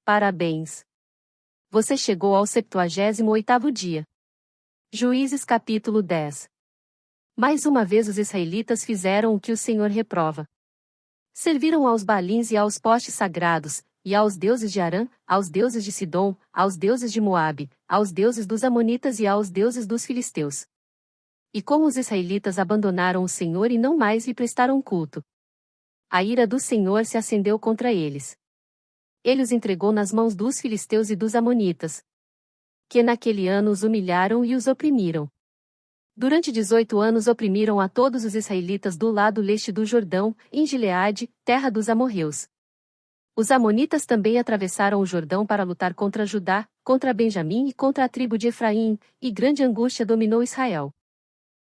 parabéns. Você chegou ao 78º dia. Juízes capítulo 10. Mais uma vez os israelitas fizeram o que o Senhor reprova. Serviram aos Baalins e aos postes sagrados, e aos deuses de Arã, aos deuses de Sidom, aos deuses de Moabe, aos deuses dos Amonitas e aos deuses dos Filisteus. E como os israelitas abandonaram o Senhor e não mais lhe prestaram culto, a ira do Senhor se acendeu contra eles. Ele os entregou nas mãos dos filisteus e dos amonitas, que naquele ano os humilharam e os oprimiram. Durante 18 anos oprimiram a todos os israelitas do lado leste do Jordão, em Gileade, terra dos amorreus. Os amonitas também atravessaram o Jordão para lutar contra Judá, contra Benjamim e contra a tribo de Efraim, e grande angústia dominou Israel.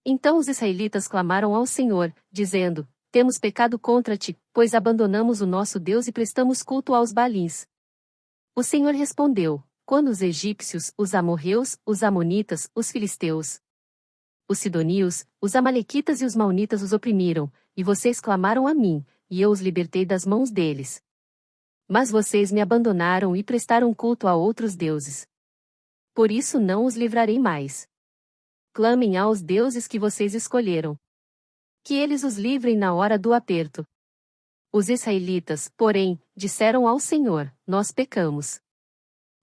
Então os israelitas clamaram ao Senhor, dizendo: Temos pecado contra ti, pois abandonamos o nosso Deus e prestamos culto aos Baalins. O Senhor respondeu: Quando os egípcios, os amorreus, os amonitas, os filisteus, os sidonios, os amalequitas e os maonitas os oprimiram, e vocês clamaram a mim, e eu os libertei das mãos deles. Mas vocês me abandonaram e prestaram culto a outros deuses. Por isso não os livrarei mais. Clamem aos deuses que vocês escolheram, que eles os livrem na hora do aperto. Os israelitas, porém, disseram ao Senhor: Nós pecamos.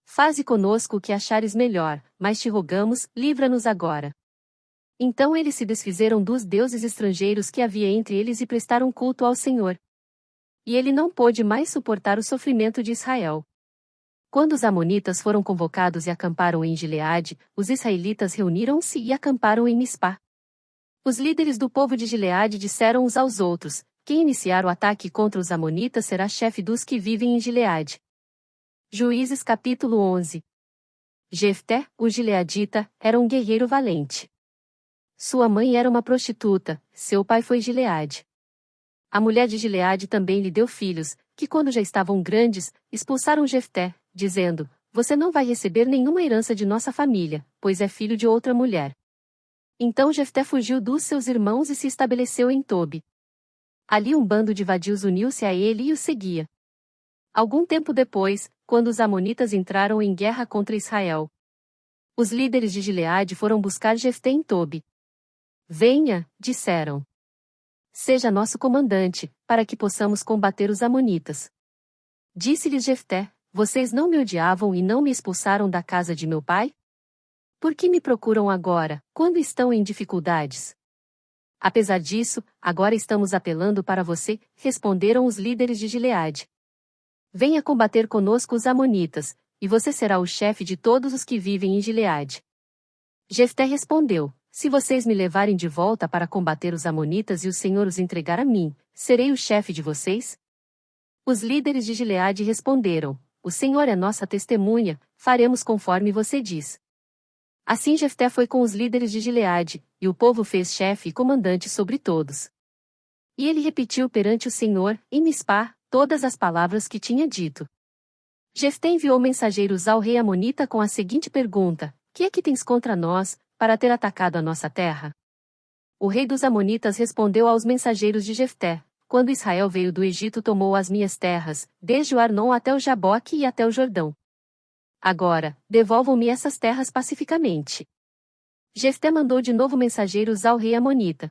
Faze conosco o que achares melhor, mas te rogamos, livra-nos agora. Então eles se desfizeram dos deuses estrangeiros que havia entre eles e prestaram culto ao Senhor. E ele não pôde mais suportar o sofrimento de Israel. Quando os amonitas foram convocados e acamparam em Gileade, os israelitas reuniram-se e acamparam em Mispá. Os líderes do povo de Gileade disseram uns aos outros: Quem iniciar o ataque contra os amonitas será chefe dos que vivem em Gileade. Juízes capítulo 11. Jefté, o gileadita, era um guerreiro valente. Sua mãe era uma prostituta, seu pai foi Gileade. A mulher de Gileade também lhe deu filhos, que quando já estavam grandes, expulsaram Jefté, dizendo: Você não vai receber nenhuma herança de nossa família, pois é filho de outra mulher. Então Jefté fugiu dos seus irmãos e se estabeleceu em Tobi. Ali um bando de vadios uniu-se a ele e o seguia. Algum tempo depois, quando os amonitas entraram em guerra contra Israel, os líderes de Gileade foram buscar Jefté em Tobi. Venha, disseram. Seja nosso comandante, para que possamos combater os amonitas. Disse-lhes Jefté: Vocês não me odiavam e não me expulsaram da casa de meu pai? Por que me procuram agora, quando estão em dificuldades? Apesar disso, agora estamos apelando para você, responderam os líderes de Gileade. Venha combater conosco os amonitas, e você será o chefe de todos os que vivem em Gileade. Jefté respondeu: Se vocês me levarem de volta para combater os amonitas e o Senhor os entregar a mim, serei o chefe de vocês? Os líderes de Gileade responderam: O Senhor é nossa testemunha, faremos conforme você diz. Assim Jefté foi com os líderes de Gileade, e o povo fez chefe e comandante sobre todos. E ele repetiu perante o Senhor, em Mispá, todas as palavras que tinha dito. Jefté enviou mensageiros ao rei amonita com a seguinte pergunta: Que é que tens contra nós, para ter atacado a nossa terra? O rei dos amonitas respondeu aos mensageiros de Jefté: Quando Israel veio do Egito tomou as minhas terras, desde o Arnon até o Jaboque e até o Jordão. Agora, devolvam-me essas terras pacificamente. Jefté mandou de novo mensageiros ao rei amonita,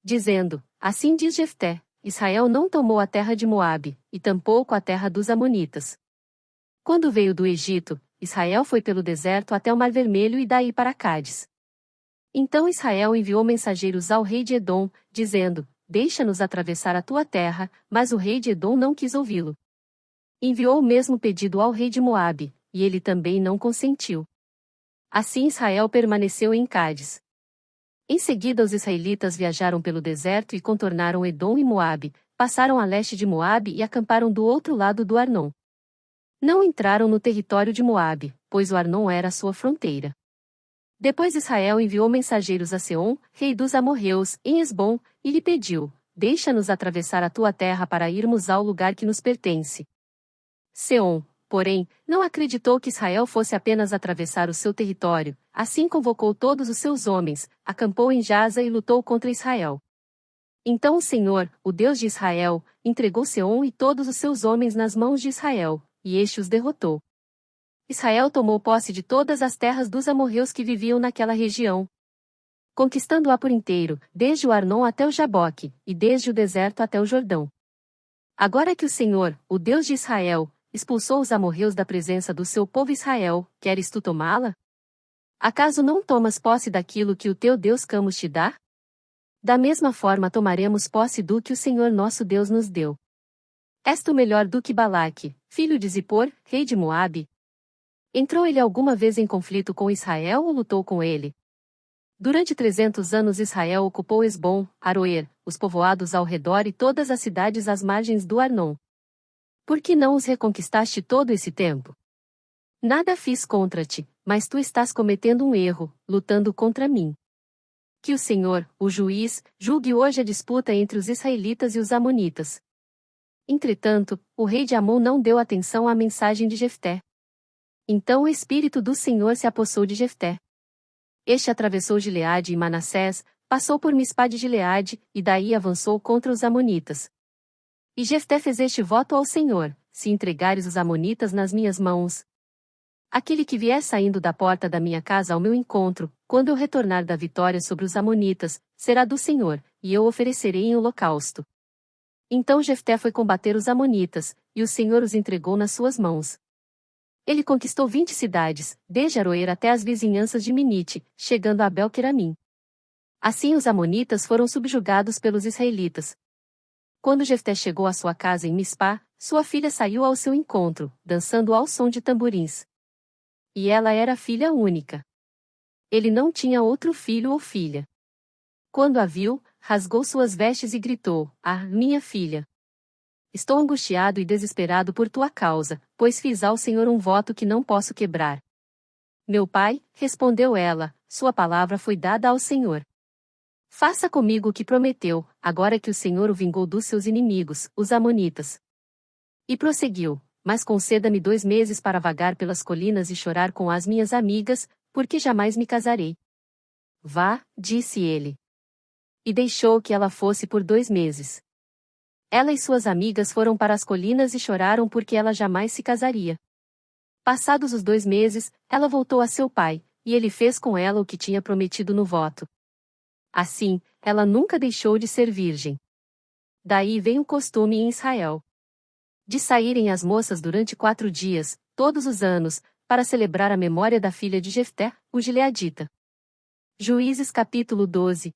dizendo: Assim diz Jefté: Israel não tomou a terra de Moabe, e tampouco a terra dos amonitas. Quando veio do Egito, Israel foi pelo deserto até o Mar Vermelho e daí para Cádiz. Então Israel enviou mensageiros ao rei de Edom, dizendo: Deixa-nos atravessar a tua terra, mas o rei de Edom não quis ouvi-lo. Enviou o mesmo pedido ao rei de Moabe, e ele também não consentiu. Assim Israel permaneceu em Cádiz. Em seguida os israelitas viajaram pelo deserto e contornaram Edom e Moabe, passaram a leste de Moabe e acamparam do outro lado do Arnon. Não entraram no território de Moabe, pois o Arnon era a sua fronteira. Depois Israel enviou mensageiros a Seom, rei dos amorreus, em Esbom, e lhe pediu: Deixa-nos atravessar a tua terra para irmos ao lugar que nos pertence. Seom, porém, não acreditou que Israel fosse apenas atravessar o seu território, assim convocou todos os seus homens, acampou em Jaza e lutou contra Israel. Então o Senhor, o Deus de Israel, entregou Seom e todos os seus homens nas mãos de Israel, e este os derrotou. Israel tomou posse de todas as terras dos amorreus que viviam naquela região, conquistando-a por inteiro, desde o Arnon até o Jaboque, e desde o deserto até o Jordão. Agora que o Senhor, o Deus de Israel, expulsou os amorreus da presença do seu povo Israel, queres tu tomá-la? Acaso não tomas posse daquilo que o teu Deus Camus te dá? Da mesma forma tomaremos posse do que o Senhor nosso Deus nos deu. És tu melhor do que Balaque, filho de Zippor, rei de Moabe? Entrou ele alguma vez em conflito com Israel ou lutou com ele? Durante 300 anos Israel ocupou Esbom, Aroer, os povoados ao redor e todas as cidades às margens do Arnon. Por que não os reconquistaste todo esse tempo? Nada fiz contra ti, mas tu estás cometendo um erro, lutando contra mim. Que o Senhor, o juiz, julgue hoje a disputa entre os israelitas e os amonitas. Entretanto, o rei de Amon não deu atenção à mensagem de Jefté. Então o Espírito do Senhor se apossou de Jefté. Este atravessou Gileade e Manassés, passou por Mispá de Gileade, e daí avançou contra os amonitas. E Jefté fez este voto ao Senhor: se entregares os amonitas nas minhas mãos, aquele que vier saindo da porta da minha casa ao meu encontro, quando eu retornar da vitória sobre os amonitas, será do Senhor, e eu oferecerei em holocausto. Então Jefté foi combater os amonitas, e o Senhor os entregou nas suas mãos. Ele conquistou 20 cidades, desde Aroer até as vizinhanças de Minite, chegando a Bel-Queramim. Assim os amonitas foram subjugados pelos israelitas. Quando Jefté chegou à sua casa em Mispá, sua filha saiu ao seu encontro, dançando ao som de tamborins. E ela era filha única. Ele não tinha outro filho ou filha. Quando a viu, rasgou suas vestes e gritou: "Ah, minha filha! Estou angustiado e desesperado por tua causa, pois fiz ao Senhor um voto que não posso quebrar." "Meu pai," respondeu ela, "sua palavra foi dada ao Senhor. Faça comigo o que prometeu, agora que o Senhor o vingou dos seus inimigos, os amonitas." E prosseguiu: "Mas conceda-me 2 meses para vagar pelas colinas e chorar com as minhas amigas, porque jamais me casarei." "Vá," disse ele. E deixou que ela fosse por 2 meses. Ela e suas amigas foram para as colinas e choraram porque ela jamais se casaria. Passados os 2 meses, ela voltou a seu pai, e ele fez com ela o que tinha prometido no voto. Assim, ela nunca deixou de ser virgem. Daí vem o costume em Israel de saírem as moças durante 4 dias, todos os anos, para celebrar a memória da filha de Jefté, o gileadita. Juízes capítulo 12.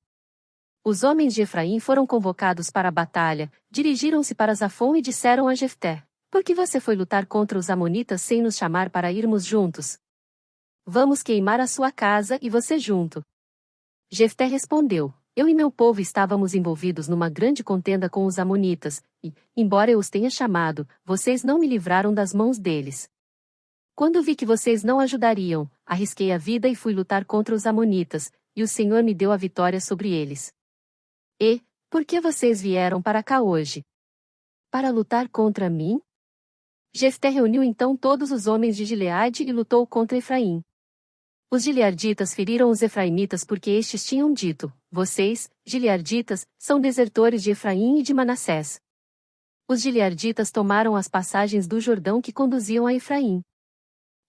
Os homens de Efraim foram convocados para a batalha, dirigiram-se para Zafon e disseram a Jefté: "Por que você foi lutar contra os amonitas sem nos chamar para irmos juntos? Vamos queimar a sua casa e você junto." Jefté respondeu: "Eu e meu povo estávamos envolvidos numa grande contenda com os amonitas, e, embora eu os tenha chamado, vocês não me livraram das mãos deles. Quando vi que vocês não ajudariam, arrisquei a vida e fui lutar contra os amonitas, e o Senhor me deu a vitória sobre eles. E, por que vocês vieram para cá hoje? Para lutar contra mim?" Jefté reuniu então todos os homens de Gileade e lutou contra Efraim. Os gileaditas feriram os efraimitas porque estes tinham dito: "Vocês, gileaditas, são desertores de Efraim e de Manassés." Os gileaditas tomaram as passagens do Jordão que conduziam a Efraim.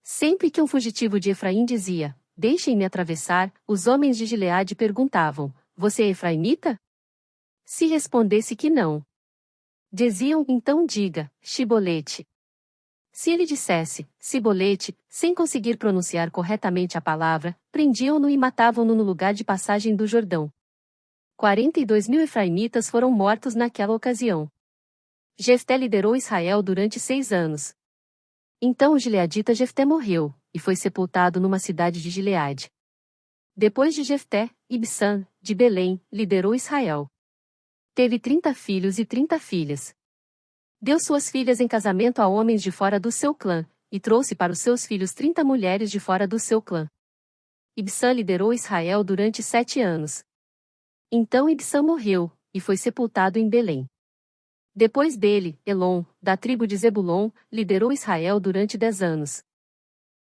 Sempre que um fugitivo de Efraim dizia: "Deixem-me atravessar", os homens de Gileade perguntavam: "Você é efraimita?" Se respondesse que não, diziam: "Então diga, Shibolete." Se ele dissesse, Sibolete, sem conseguir pronunciar corretamente a palavra, prendiam-no e matavam-no no lugar de passagem do Jordão. 42.000 efraimitas foram mortos naquela ocasião. Jefté liderou Israel durante 6 anos. Então o gileadita Jefté morreu, e foi sepultado numa cidade de Gileade. Depois de Jefté, Ibsã, de Belém, liderou Israel. Teve 30 filhos e 30 filhas. Deu suas filhas em casamento a homens de fora do seu clã, e trouxe para os seus filhos 30 mulheres de fora do seu clã. Ibsã liderou Israel durante 7 anos. Então Ibsã morreu, e foi sepultado em Belém. Depois dele, Elon, da tribo de Zebulon, liderou Israel durante 10 anos.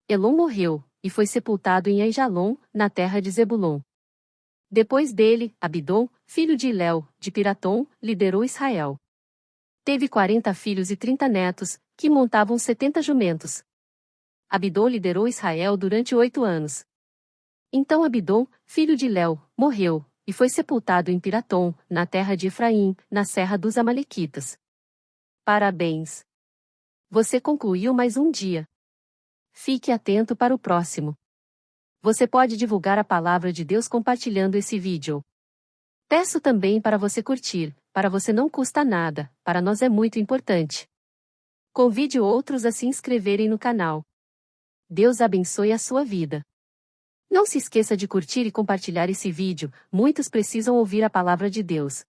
Elon morreu, e foi sepultado em Aijalon, na terra de Zebulon. Depois dele, Abidom, filho de Iléu, de Piratom, liderou Israel. Teve 40 filhos e 30 netos, que montavam 70 jumentos. Abidom liderou Israel durante 8 anos. Então Abidom, filho de Léu, morreu, e foi sepultado em Piratom, na terra de Efraim, na serra dos Amalequitas. Parabéns! Você concluiu mais um dia. Fique atento para o próximo. Você pode divulgar a palavra de Deus compartilhando esse vídeo. Peço também para você curtir, para você não custa nada, para nós é muito importante. Convide outros a se inscreverem no canal. Deus abençoe a sua vida. Não se esqueça de curtir e compartilhar esse vídeo, muitos precisam ouvir a palavra de Deus.